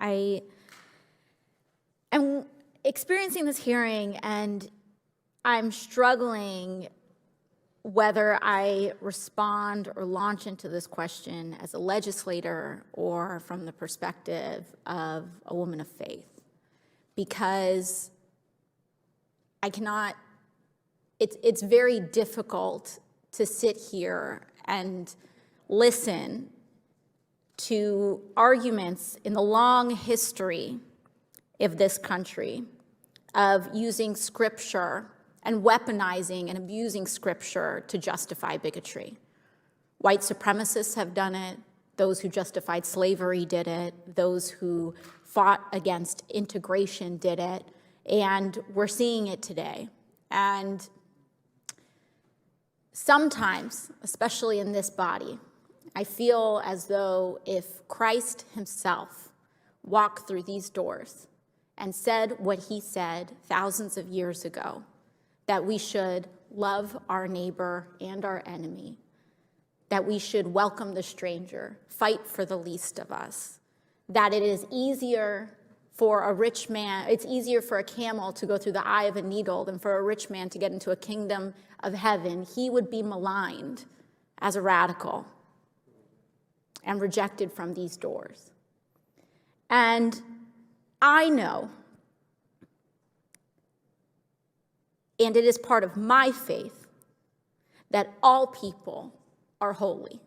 I am experiencing this hearing, and I'm struggling whether I respond or launch into this question as a legislator or from the perspective of a woman of faith, because I cannot, it's very difficult to sit here and listen to arguments in the long history of this country of using scripture and weaponizing and abusing scripture to justify bigotry. White supremacists have done it. Those who justified slavery did it. Those who fought against integration did it. And we're seeing it today. And sometimes, especially in this body, I feel as though if Christ himself walked through these doors and said what he said thousands of years ago, that we should love our neighbor and our enemy, that we should welcome the stranger, fight for the least of us, that it is easier for a rich man, it's easier for a camel to go through the eye of a needle than for a rich man to get into a kingdom of heaven, he would be maligned as a radical and rejected from these doors. And I know, and it is part of my faith, that all people are holy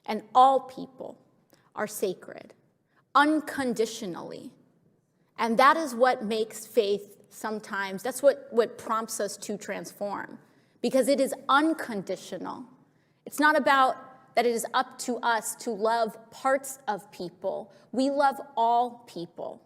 and all people are sacred, unconditionally. And that is what makes faith sometimes, that's what prompts us to transform, because it is unconditional. It's not about that it is up to us to love parts of people. We love all people.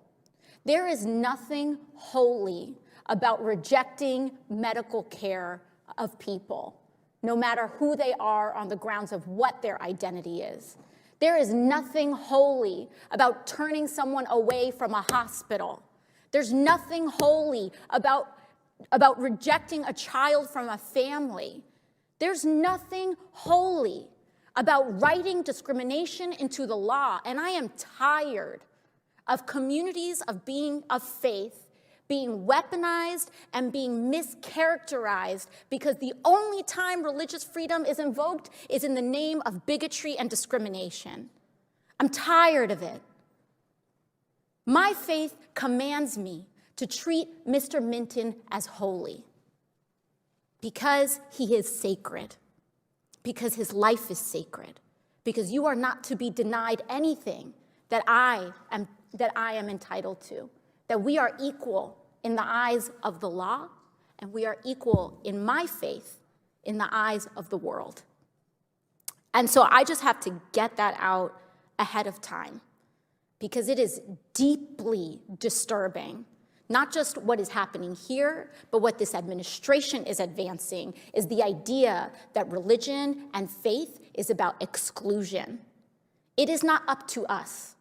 There is nothing holy about rejecting medical care of people, no matter who they are on the grounds of what their identity is. There is nothing holy about turning someone away from a hospital. There's nothing holy about rejecting a child from a family. There's nothing holy about writing discrimination into the law. And I am tired of communities of faith being weaponized and being mischaracterized, because the only time religious freedom is invoked is in the name of bigotry and discrimination. I'm tired of it. My faith commands me to treat Mr. Minton as holy because he is sacred, because his life is sacred, because you are not to be denied anything that I am entitled to, that we are equal in the eyes of the law, and we are equal in my faith in the eyes of the world. And so I just have to get that out ahead of time, because it is deeply disturbing. Not just what is happening here, but what this administration is advancing is the idea that religion and faith is about exclusion. It is not up to us.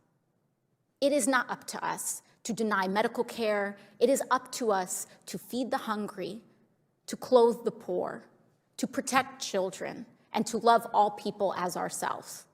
It is not up to us to deny medical care. It is up to us to feed the hungry, to clothe the poor, to protect children, and to love all people as ourselves.